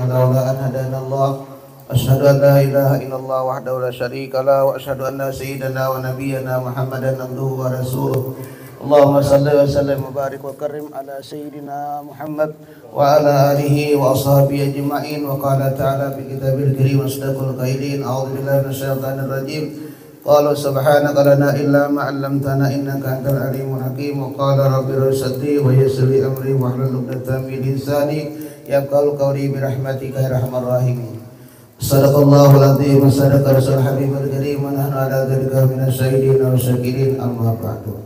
لولا أن هدانا الله أشهد أن لا إله إلا الله وحده لا شريك له وأشهد أن سيدنا ونبينا محمدا عبده ورسوله اللهم صل وسلم وبارك وكرم على سيدنا محمد وعلى آله وأصحابه أجمعين. وقال تعالى في كتابه الكريم أصدق القائلين أعوذ بالله من الشيطان الرجيم قالوا سبحانك لنا إلا ما علمتنا إنك أنت العليم الحكيم. وقال رب اشرح لي ويسر لي أمري واحلل عقدة من لساني يفقهوا قولي برحمتك يا أرحم الراحمين. Sadaqallahul azim wa sadaqa rasul habibul karim wa nahnu ala dzalika minasyahidin wa syakirin. Amma ba'du.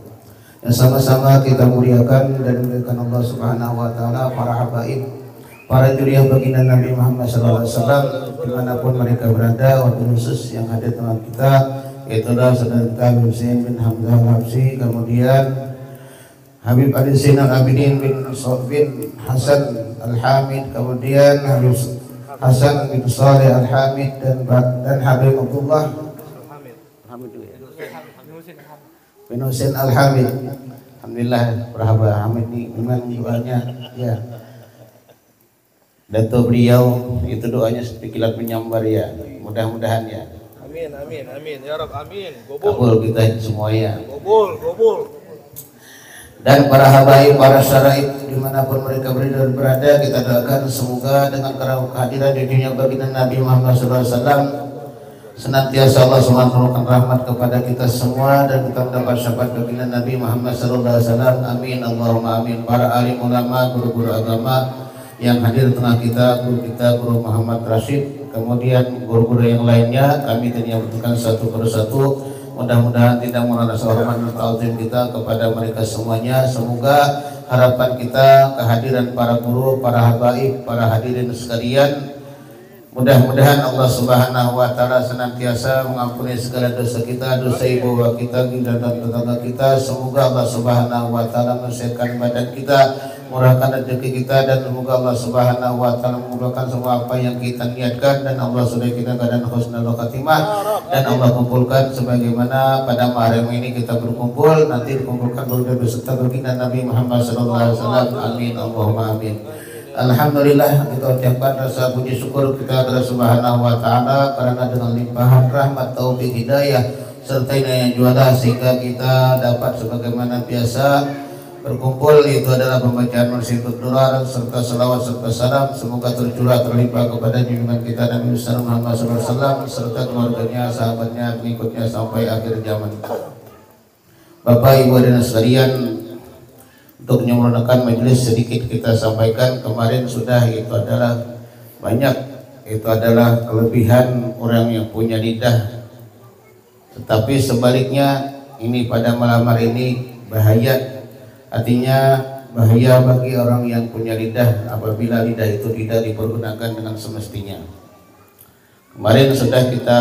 Yang sama-sama kita muliakan dan muliakan Allah Subhanahu wa taala, para habaib, para juriyah baginda Nabi Muhammad sallallahu alaihi wasallam dimanapun mereka berada, wabil khusus yang hadir dengan kita yaitu saudara kita Husain bin Hamzah Al-Habsyi, kemudian Habib Ali Zainal Abidin bin Hasan Al-Hamid, kemudian Habib Hasan bin Saleh Al-Hamid dan Habib Abdullah bin Husain Al-Hamid. Alhamdulillah, berhaba Hamid ini memang doanya ya. Dato beliau itu doanya sepikilat menyambar ya. Mudah-mudahan ya. Amin amin amin ya Rabb amin. Kabul kita semuanya. Kabul. Dan para habaib, para syaraib dimanapun mereka berada, kita doakan semoga dengan kehadiran di dunia baginda Nabi Muhammad SAW senantiasa Allah SWT memberikan rahmat kepada kita semua dan kita mendapat syafaat baginda Nabi Muhammad SAW. Amin Allahumma amin. Para alim ulama, guru-guru agama yang hadir di tengah kita, Guru Muhammad Rashid, kemudian guru-guru yang lainnya, kami tentunya butuhkan satu persatu. Mudah-mudahan tidak merasa hormat dan ta'zim kita kepada mereka semuanya. Semoga harapan kita, kehadiran para guru, para habaib, para hadirin sekalian, mudah-mudahan Allah Subhanahu wa taala senantiasa mengampuni segala dosa kita, dosa ibu bapak kita dan tetangga kita. Semoga Allah Subhanahu wa taala mensehatkan badan kita, murahkan rezeki kita, dan semoga Allah Subhanahu wa taala memudahkan semua apa yang kita niatkan, dan Allah sudah kita keadaan husnul khatimah, dan Allah kumpulkan sebagaimana pada malam ini kita berkumpul, nanti dikumpulkan beserta baginda Nabi Muhammad sallallahu alaihi wasallam. Amin Allahumma amin. Alhamdulillah, kita ucapkan rasa puji syukur kita kepada Subhanahu wa taala karena dengan limpahan rahmat, taufik, hidayah serta inayah jualah sehingga kita dapat sebagaimana biasa berkumpul, itu adalah pembacaan Masyidul Durar serta salawat serta salam semoga tercurah terlimpah kepada junjungan kita Nabi Muhammad SAW serta keluarganya, sahabatnya, pengikutnya sampai akhir zaman. Bapak Ibu dan sekalian, untuk menyempurnakan majelis sedikit kita sampaikan kemarin sudah, itu adalah banyak, itu adalah kelebihan orang yang punya lidah, tetapi sebaliknya ini pada malam hari ini bahaya. Artinya bahaya bagi orang yang punya lidah apabila lidah itu tidak dipergunakan dengan semestinya. Kemarin sudah kita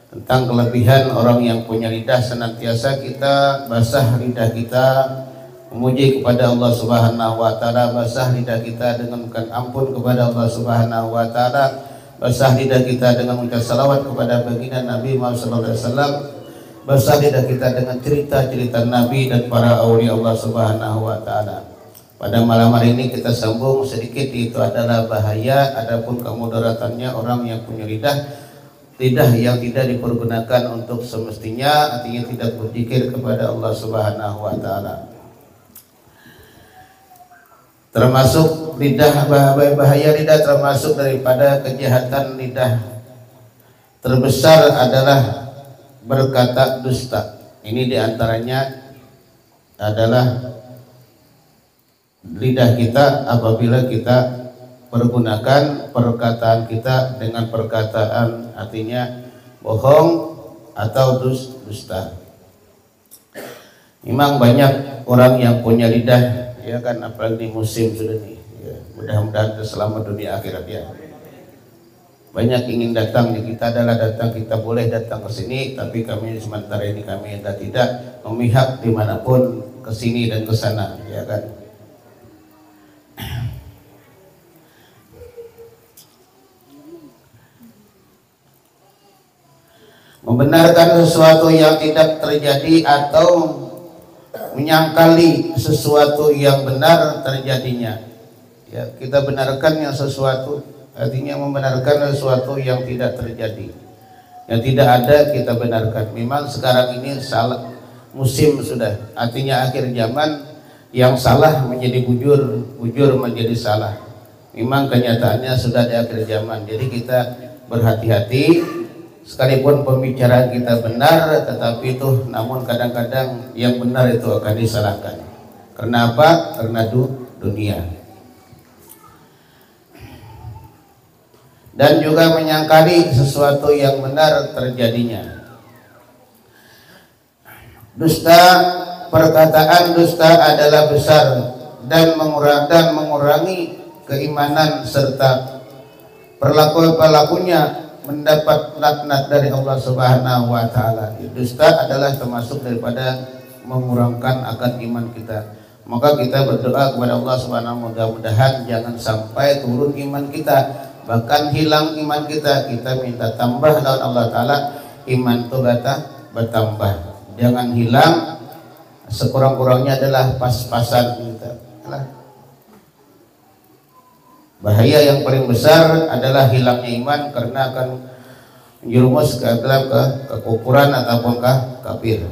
tentang kelebihan orang yang punya lidah, senantiasa kita basah lidah kita memuji kepada Allah Subhanahu wa taala, basah lidah kita dengan mengucapkan ampun kepada Allah Subhanahu wa taala, basah lidah kita dengan mengucap salawat kepada baginda Nabi Muhammad sallallahu alaihi wasallam, basah lidah kita dengan cerita-cerita Nabi dan para aulia Allah Subhanahu wa taala. Pada malam hari ini kita sambung sedikit, itu adalah bahaya adapun kemudaratannya orang yang punya lidah yang tidak dipergunakan untuk semestinya, artinya tidak berzikir kepada Allah Subhanahu wa taala. Termasuk lidah, bahaya lidah termasuk daripada kejahatan lidah terbesar adalah berkata dusta. Ini diantaranya adalah lidah kita apabila kita pergunakan perkataan kita dengan perkataan artinya bohong atau dusta. Memang banyak orang yang punya lidah, ya kan, apalagi di musim sudah nih ya, mudah-mudahan selamat dunia akhirat ya. Banyak ingin datang di kita adalah datang, kita boleh datang ke sini, tapi kami sementara ini kami tidak memihak dimanapun ke sini dan ke sana, ya kan. Membenarkan sesuatu yang tidak terjadi atau menyangkali sesuatu yang benar terjadinya. Ya, kita benarkan yang sesuatu artinya membenarkan sesuatu yang tidak terjadi, yang tidak ada kita benarkan. Memang sekarang ini salah musim sudah, artinya akhir zaman, yang salah menjadi bujur, bujur menjadi salah. Memang kenyataannya sudah di akhir zaman. Jadi kita berhati-hati, sekalipun pembicaraan kita benar, tetapi itu namun kadang-kadang yang benar itu akan disalahkan. Karena apa? Karena dunia. Dan juga menyangkali sesuatu yang benar terjadinya. Dusta, perkataan dusta adalah besar dan mengurangi keimanan serta pelakunya mendapat laknat dari Allah Subhanahu wa taala. Dusta adalah termasuk daripada mengurangkan akan iman kita. Maka kita berdoa kepada Allah Subhanahu, mudah-mudahan jangan sampai turun iman kita, bahkan hilang iman kita. Kita minta tambah lawan Allah taala, iman itu bertambah. Jangan hilang, sekurang-kurangnya adalah pas-pasan kita. Bahaya yang paling besar adalah hilangnya iman, karena akan menjerumus ke dalam kekufuran ataupun kafir.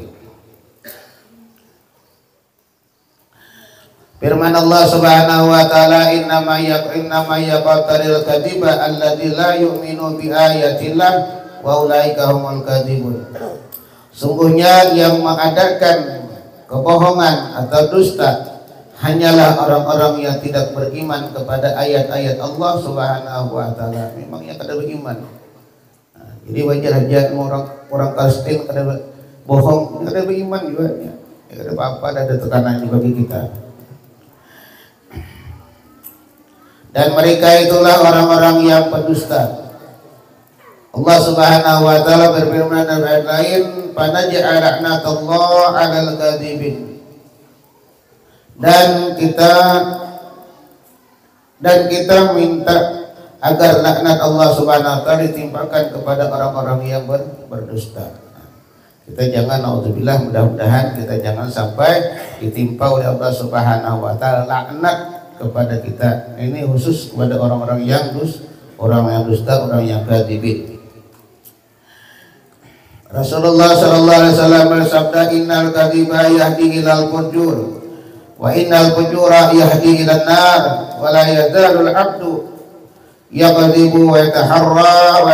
Firman Allah Subhanahu wa taala, innama yaqtaril kadiba alladzi la yu'minu bi ayatillah wa ulaika humul kadibun. Sungguhnya yang mengadakan kebohongan atau dusta hanyalah orang-orang yang tidak beriman kepada ayat-ayat Allah Subhanahu wa taala. Memangnya kada beriman. Nah, jadi wajar aja orang Kristen kada bohong, kada beriman juga ya. Kada apa-apa, ada tekanan bagi kita. Dan mereka itulah orang-orang yang pendusta. Allah Subhanahu wa taala berfirman dalam ayat lain, "Fanaj'al la'natallahi 'alal kadzibin." Dan kita minta agar laknat Allah Subhanahu wa taala ditimpakan kepada orang-orang yang berdusta. Kita jangan, naudzubillah, mudah-mudahan kita jangan sampai ditimpa oleh Allah Subhanahu wa taala laknat kepada kita. Ini khusus kepada orang-orang yang dusta, orang yang kadzibin. Rasulullah sallallahu alaihi wasallam bersabda, "Innal kadhiba yahdi ilal fujur wa innal fujura yahdi ilan nar wa la yazalul 'abdu yakdzibu wa yataharra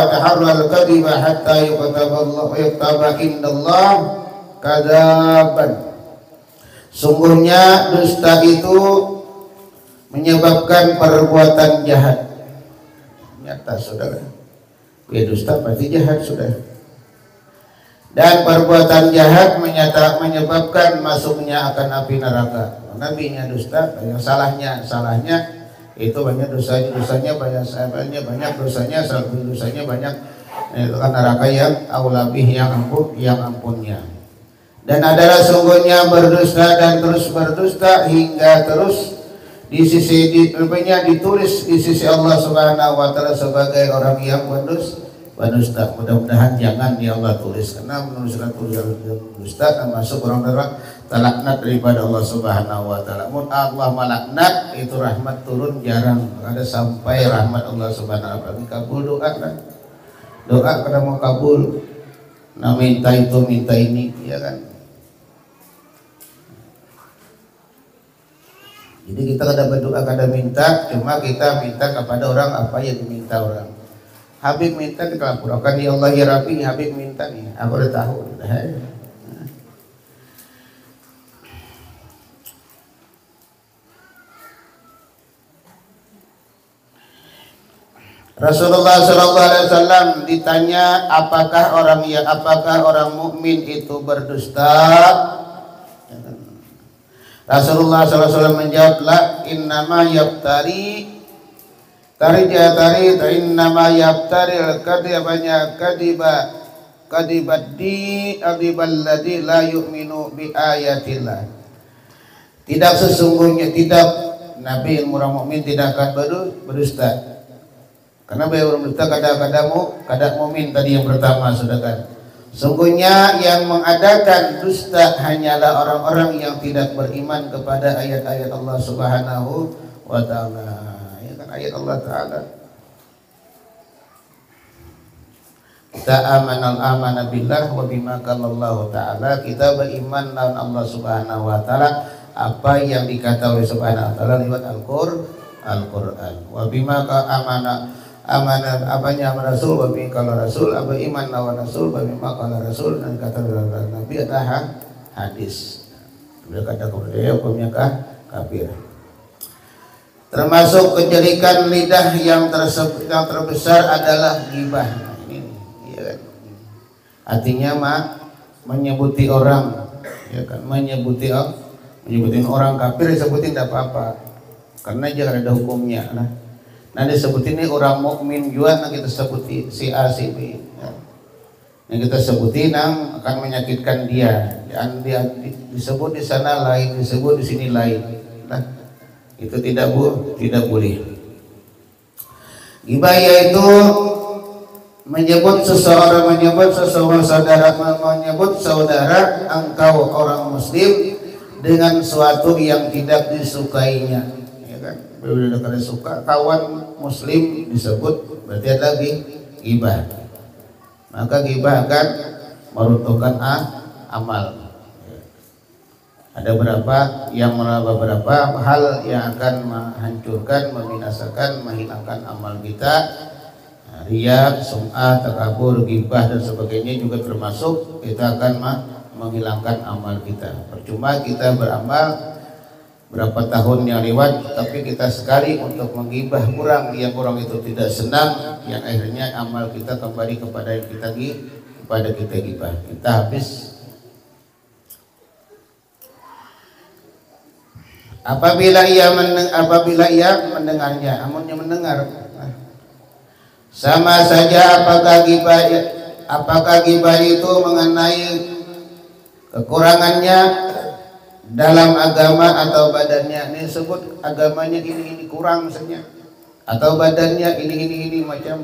al-kadhiba hatta yuktaba indallah kadzaban." Sungguhnya dusta itu menyebabkan perbuatan jahat. Nyata saudara, ya dusta pasti jahat saudara. Dan perbuatan jahat menyebabkan masuknya akan api neraka. Nabinya dusta, yang salahnya itu banyak dosanya banyak dosanya, satu dosanya banyak, itu kan neraka yang aulabih, yang ampunnya. Dan adalah sungguhnya berdusta dan terus berdusta hingga terus ditulis di sisi Allah Subhanahu wa taala sebagai orang yang berdusta. Mudah-mudahan jangan ya Allah tulis, karena menuliskan tulisan dusta termasuk orang terlaknat daripada Allah Subhanahu wa taala. Mun Allah melaknat itu rahmat turun jarang, ada sampai rahmat Allah Subhanahu wa taala. Kabul doa kan. Doa kada mau kabul. Nah, minta itu minta ini ya kan. Jadi kita kada berdoa, kada minta, cuma kita minta kepada orang apa yang diminta orang. Habib minta dikabulkan, ya Allah ya Rabbi, Habib minta nih, aku udah tahu. Rasulullah sallallahu alaihi wasallam ditanya apakah orang mukmin itu berdusta? Rasulullah sallallahu alaihi wasallam menjawab, la innama yaftari innama yaftari kadibal ladzi la yu'minu bi ayatillah. Tidak sesungguhnya, tidak, Nabi orang mukmin tidak akan berdusta. Karena beliau berdusta kada mukmin tadi yang pertama sudah kan. Sungguhnya yang mengadakan dusta hanyalah orang-orang yang tidak beriman kepada ayat-ayat Allah Subhanahu wa taala. Ya kan, ayat Allah taala. ista'amanal amana billah wa bima qalallahu ta'ala, kita beriman lawan Allah Subhanahu wa taala apa yang dikata oleh Subhanahu wa taala lewat Al-Qur'an. Wa bima amana apanya Rasul, wa bima qala Rasul, apa iman lawan Rasul, wa bima qala Rasul, dan kata Nabi adalah hadis. Beliau kata kepada hukumnya kafir. Termasuk kejelekan lidah yang terbesar adalah ghibah. Ini ya kan. Artinya menyebuti orang, ya kan, menyebutin orang kafir disebutin tidak apa-apa. Karena jangan ada hukumnya. Nah disebutin ini orang mukmin juga, nah kita sebutin si A si B. Ya. Yang kita sebutin akan menyakitkan dia. Dia disebut di sana lain, disebut di sini lain. Nah, itu tidak boleh. Ghibah yaitu menyebut seseorang saudara engkau orang muslim dengan suatu yang tidak disukainya, ya kan? Bila kada suka kawan muslim disebut, berarti ada ghibah. Maka ghibah akan meruntuhkan amal. Ada beberapa hal yang akan menghancurkan, membinasakan, menghilangkan amal kita. Riya, sum'ah, takabur, ghibah dan sebagainya juga termasuk, kita akan menghilangkan amal kita. Percuma kita beramal berapa tahun yang lewat, tapi kita sekali untuk menggibah orang yang orang itu tidak senang, yang akhirnya amal kita kembali kepada yang kita gibah. Kita habis. Apabila ia mendengarnya, amunnya mendengar, sama saja apakah ghibah itu mengenai kekurangannya dalam agama atau badannya. Ini sebut agamanya ini kurang misalnya, atau badannya ini macam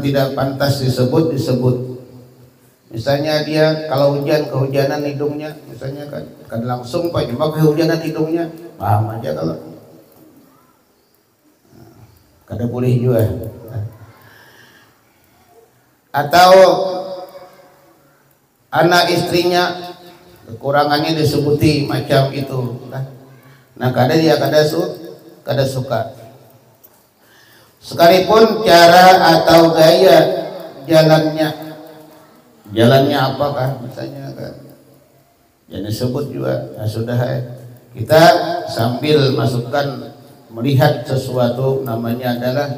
tidak pantas disebut. Misalnya dia kalau kehujanan hidungnya, misalnya kan langsung Pak, cuma kehujanan hidungnya, paham aja kalau kada boleh juga. Atau anak istrinya kekurangannya disebuti macam itu. Nah kada suka. Sekalipun cara atau gaya jalannya apakah misalnya kan, jangan disebut juga. Nah, sudah kita sambil masukkan melihat sesuatu, namanya adalah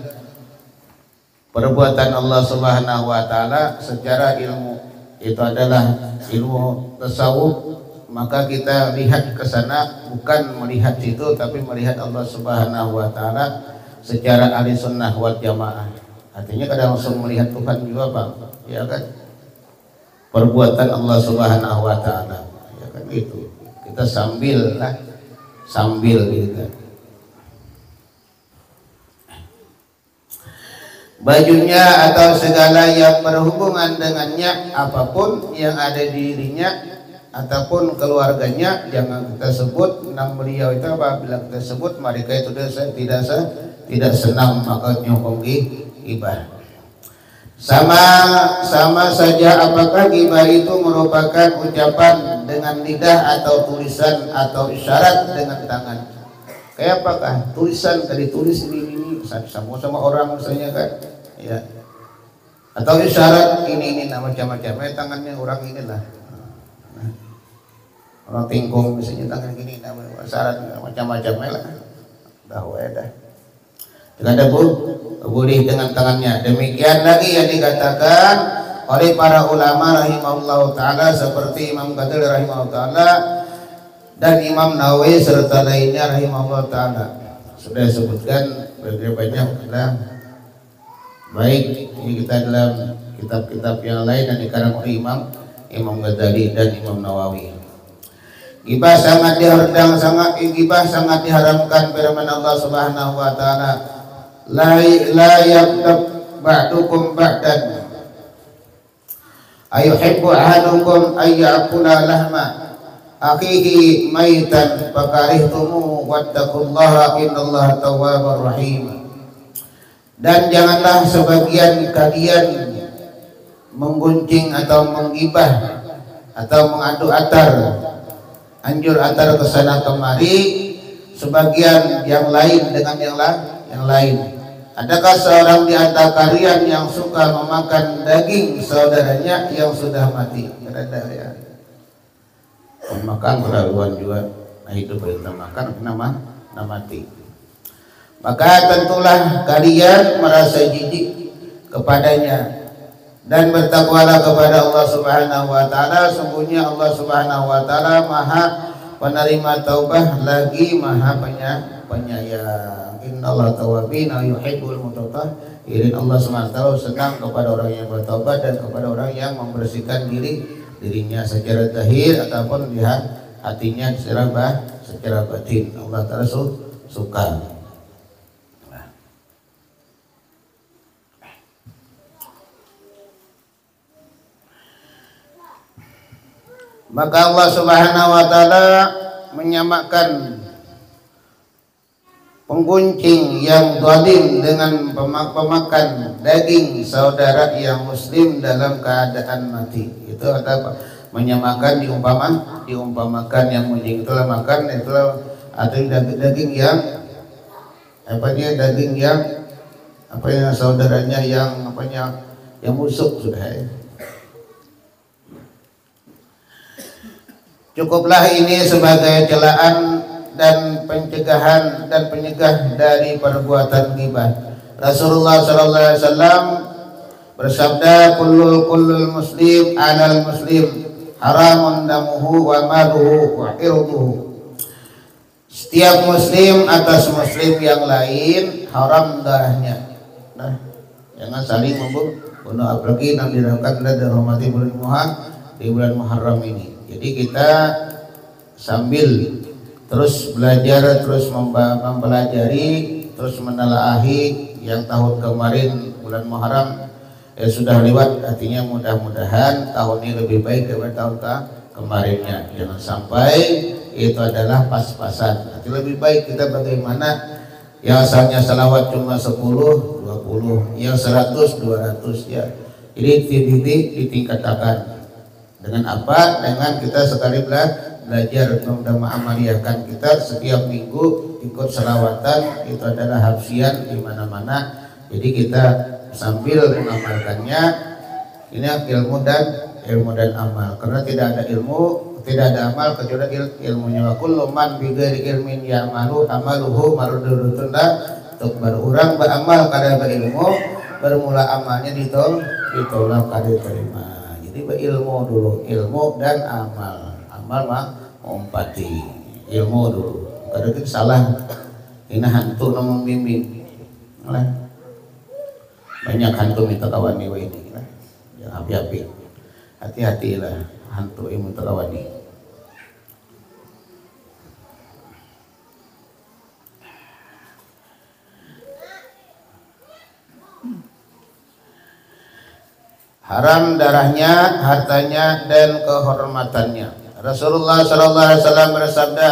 perbuatan Allah Subhanahu wa taala secara ilmu, itu adalah ilmu tasawuf, maka kita lihat ke sana, bukan melihat situ, tapi melihat Allah Subhanahu wa taala secara ahli sunnah wal jamaah. Artinya kadang langsung melihat Tuhan juga Bang, ya kan, perbuatan Allah Subhanahu wa taala, ya kan, itu kita sambil gitu. Bajunya atau segala yang berhubungan dengannya, apapun yang ada di dirinya ataupun keluarganya, jangan kita sebut nama beliau itu. Apabila kita sebut mereka itu tidak senang, maka hukum ghibah. Sama saja apakah ghibah itu merupakan ucapan dengan lidah atau tulisan atau isyarat dengan tangan. Kayak apakah tulisan tadi tulis ini sama orang misalnya kan, ya, atau isyarat ini macam-macam. Tangannya orang inilah, orang tingkung misalnya tangan gini, isyarat macam-macam lah. Dah. Tidak boleh dengan tangannya. Demikian lagi yang dikatakan oleh para ulama rahimahullah ta'ala, seperti Imam Ghazali rahimahullah ta'ala dan Imam Nawawi serta lainnya rahimahullah ta'ala. Sudah sebutkan banyak baik ini kita dalam kitab-kitab yang lain dan dikarang oleh Imam Ghazali dan Imam Nawawi. Ghibah sangat diharamkan firman Allah Subhanahu wa ta'ala, la yaktab ba'dukum ba'dan ayuhibbu ahadukum ayyakula lahma akhihi maitan fakarihtumuhu wattaqullaha innallaha tawwabur rahim. Dan janganlah sebagian kalian menggunjing atau menggibah atau mengadu atar, anjur atar ke sana kemari sebagian yang lain dengan yang lain. Adakah seorang di antara kalian yang suka memakan daging saudaranya yang sudah mati? Ada ya. Makan kelaluan juga. Nah itu perintah makan kena mati. Maka tentulah kalian merasa jijik kepadanya dan bertakwalah kepada Allah Subhanahu wa taala. Sungguhnya Allah Subhanahu wa taala Maha penerima taubah lagi Maha penyayang. Innallaha tawwabin yuhibbul mutatahhirin. Allah Subhanahu wa taala senang kepada orang yang bertaubat dan kepada orang yang membersihkan dirinya secara zahir ataupun lihat hatinya secara batin. Allah taala suka. Maka Allah Subhanahu wa taala menyamakan penggunjing yang zalim dengan pemakan daging saudara yang muslim dalam keadaan mati. Itu apa? Menyamakan diumpamakan yang mungkin itulah makan itulah atau daging yang daging yang saudaranya yang yang busuk sudah ya. Cukuplah ini sebagai celaan dan pencegahan dan penyegah dari perbuatan ghibah. Rasulullah sallallahu alaihi wasallam bersabda, kullul muslim 'alal muslim haramun damuhu wa maluhu wa irduhu. Setiap muslim atas muslim yang lain haram darahnya. Nah, jangan saling membunuh, apalagi yang dilakukan dan dihormati di bulan Muharram ini. Jadi kita sambil terus belajar, terus mempelajari, terus menelaahi yang tahun kemarin bulan Muharram sudah lewat, artinya mudah-mudahan tahun ini lebih baik daripada tahun kemarinnya. Jangan sampai itu adalah pas-pasan. Nanti lebih baik kita bagaimana yang asalnya salawat cuma 10, 20, yang 100, 200 ya. Jadi ditingkatkan. Dengan apa? Dengan kita sekali belajar dan mengamalkan kita setiap minggu ikut selawatan, itu adalah hafsian di mana-mana. Jadi kita sambil mengamalkannya, ini ilmu dan amal. Karena tidak ada ilmu, tidak ada amal kecuali ilmunya. Wa kullu man bi ghairi ilmin ya'malu amaluhu mardudun untuk berurang beramal kada berilmu, bermula amalnya ditolak kada terima. Jadi berilmu dulu, ilmu dan amal. Amal mah umpati, ilmu dulu. Kadang kita salah, ini hantu nomong bimbing. Banyak hantu minta kawani ini. Yang api-api, hati-hatilah hantu yang minta kawani. Haram darahnya, hartanya, dan kehormatannya. Rasulullah sallallahu alaihi wasallam bersabda,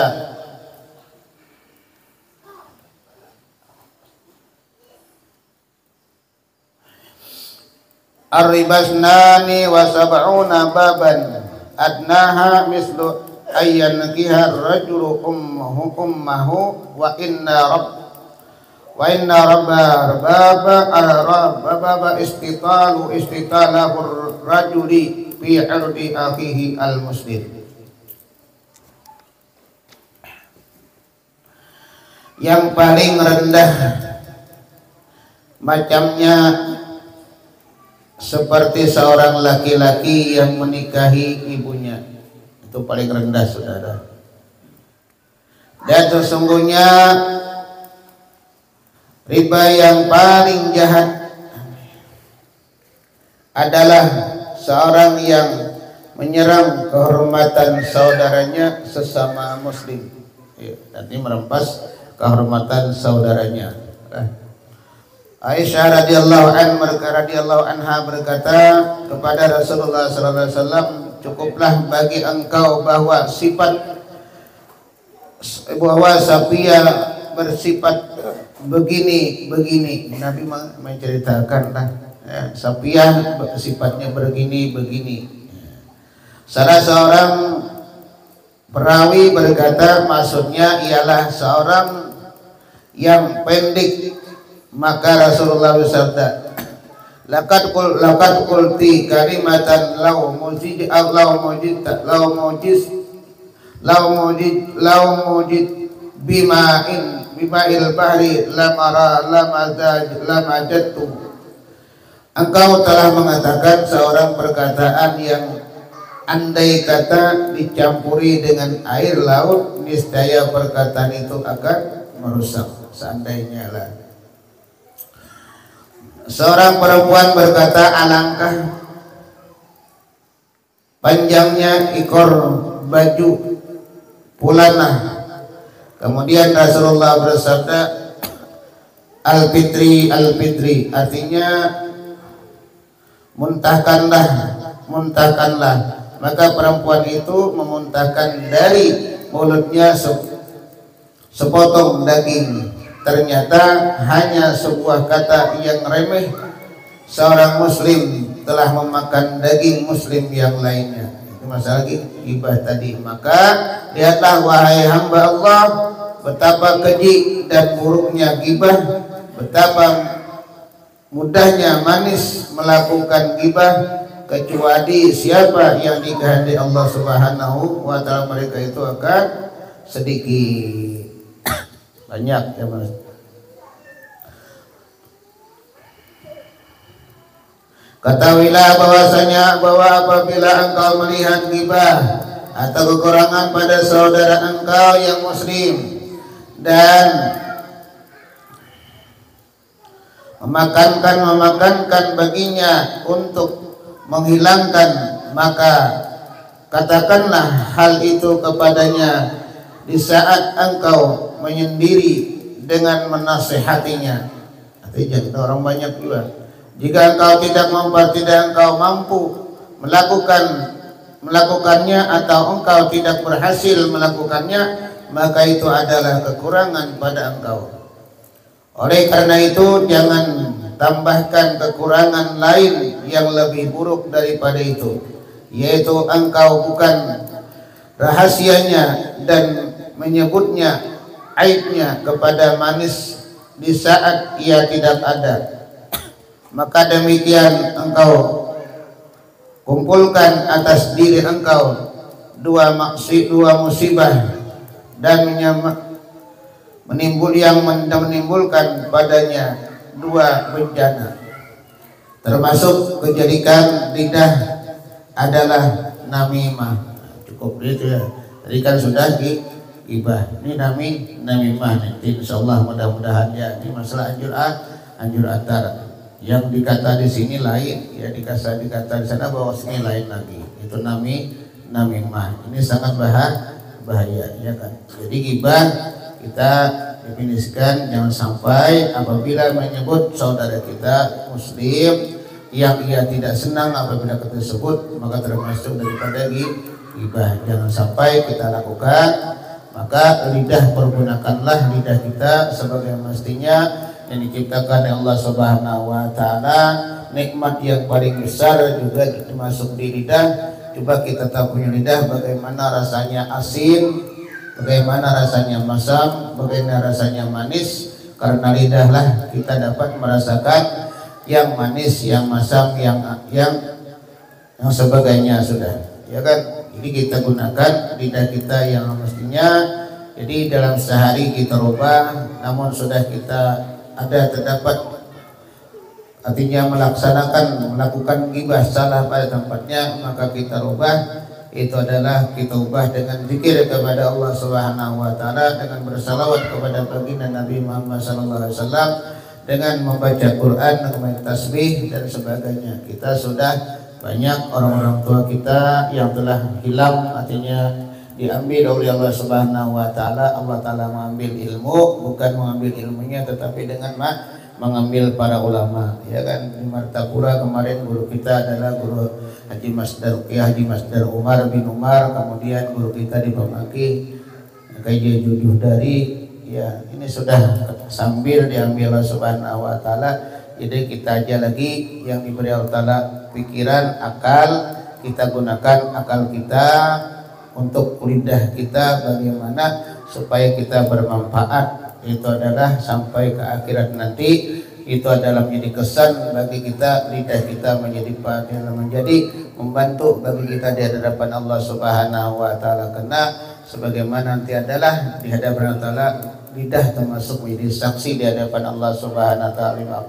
Ar-ribasnani wa sab'una baban adnaha mislu ayyankiha ar-rajulu ummahu wa inna rabba istitalahu rajuli fi irdi akhihi al-muslim. Yang paling rendah macamnya seperti seorang laki-laki yang menikahi ibunya. Itu paling rendah, saudara. Dan sesungguhnya riba yang paling jahat adalah seorang yang menyerang kehormatan saudaranya sesama muslim. Nanti merampas kehormatan saudaranya. Aisyah radhiyallahu anha berkata kepada Rasulullah sallallahu alaihi wasallam, cukuplah bagi engkau bahwa sifat bahwa Safiyah bersifat begini. Nabi menceritakan lah ya, Safiah sifatnya begini. Salah seorang perawi berkata maksudnya ialah seorang yang pendek. Maka Rasulullah bersabda, laqad qulti kalimatan law mujid bima'il bahri lamajattu. Engkau telah mengatakan seorang perkataan yang andai kata dicampuri dengan air laut, niscaya perkataan itu akan merusak. Seandainya lah. Seorang perempuan berkata, alangkah panjangnya ekor baju Fulanah. Kemudian Rasulullah bersabda, al-fitri, artinya muntahkanlah. Maka perempuan itu memuntahkan dari mulutnya sepotong daging. Ternyata hanya sebuah kata yang remeh, seorang muslim telah memakan daging muslim yang lainnya. Itu masalah ghibah tadi. Maka lihatlah wahai hamba Allah, betapa keji dan buruknya ghibah, betapa mudahnya manis melakukan ghibah, kecuali siapa yang dikehendaki Allah Subhanahu wa taala, mereka itu akan sedikit. Banyak ya Mas. Ketahuilah bahwasanya apabila engkau melihat ghibah atau kekurangan pada saudara engkau yang muslim dan memakankan baginya untuk menghilangkan, maka katakanlah hal itu kepadanya di saat engkau menyendiri dengan menasihatinya. Artinya orang banyak juga. Jika engkau tidak mampu melakukannya atau engkau tidak berhasil melakukannya, maka itu adalah kekurangan pada engkau. Oleh karena itu jangan tambahkan kekurangan lain yang lebih buruk daripada itu, yaitu engkau bukan rahasianya dan menyebutnya aibnya kepada manis di saat ia tidak ada. Maka demikian engkau kumpulkan atas diri engkau dua musibah dan menimbulkan padanya dua bencana. Termasuk kejadikan lidah adalah namimah. Cukup itu ya. Tadi kan sudah ghibah. Ini namimah nanti insyaallah mudah-mudahan ya. Ini masalah anjur atar. Yang dikata di sini lain, ya dikata di sana bahwa sini lain lagi. Itu namimah. Ini sangat bahaya ya kan. Jadi ghibah kita definisikan jangan sampai apabila menyebut saudara kita muslim yang ia tidak senang apabila kita sebut, maka termasuk daripada ghibah. Jangan sampai kita lakukan. Maka lidah, pergunakanlah lidah kita sebagai mestinya yang diciptakan oleh Allah Subhanahu wa taala. Nikmat yang paling besar juga termasuk di lidah. Coba kita tahu punya lidah bagaimana rasanya asin, bagaimana rasanya masam, bagaimana rasanya manis. Karena lidahlah kita dapat merasakan yang manis, yang masam, yang sebagainya sudah. Ya kan? Jadi kita gunakan lidah kita yang mestinya. Jadi dalam sehari kita rubah, namun sudah kita terdapat artinya melakukan ghibah salah pada tempatnya, maka kita rubah. Itu adalah kita ubah dengan zikir kepada Allah Subhanahu wa taala, dengan bersalawat kepada baginda Nabi Muhammad sallallahu alaihi wasallam, dengan membaca Quran, dengan tasbih dan sebagainya. Kita sudah banyak orang-orang tua kita yang telah hilang, artinya diambil oleh Allah Subhanahu wa taala. Allah taala mengambil ilmu, bukan mengambil ilmunya tetapi dengan mengambil para ulama. Ya kan, di Martapura kemarin guru kita adalah guru Haji Masdar Umar bin Umar, kemudian guru kita di Pemaki Kaji Jujuh dari ya ini sudah sambil diambil Allah Subhanahu wa taala. Jadi kita aja lagi yang diberi Allah taala pikiran, akal, kita gunakan akal kita untuk lidah kita bagaimana supaya kita bermanfaat. Itu adalah sampai ke akhirat nanti, itu adalah menjadi kesan bagi kita, lidah kita menjadi membantu bagi kita di hadapan Allah Subhanahu wa taala. Karena sebagaimana nanti adalah di hadapan Allah taala, lidah termasuk menjadi saksi di hadapan Allah Subhanahu wa taala.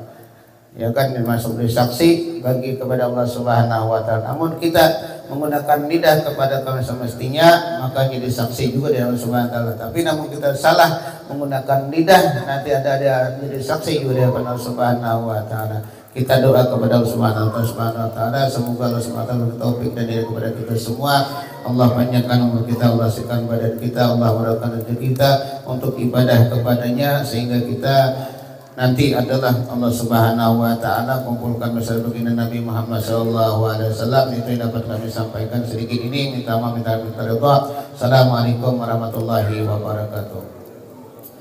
Ya kan, termasuk saksi bagi kepada Allah Subhanahu wa taala. Namun kita menggunakan lidah kepada kami semestinya, maka jadi saksi juga di Allah Subhanahu wa taala. Tapi namun kita salah menggunakan lidah, nanti ada jadi saksi juga di hadapan Allah Subhanahu wa taala. Kita doa kepada Allah Subhanahu wa taala, semoga Allah Subhanahu wa taala bertaufik dan hidayah kepada kita semua. Allah panjangkan umur kita, Allah sihkan badan kita, Allah murahkan rezeki kita untuk ibadah kepadanya, sehingga kita nanti adalah Allah Subhanahu wa taala kumpulkan bersama baginda Nabi Muhammad sallallahu alaihi wasallam. Itu yang dapat kami sampaikan sedikit ini. Minta maaf, minta ridha. Assalamualaikum warahmatullahi wabarakatuh.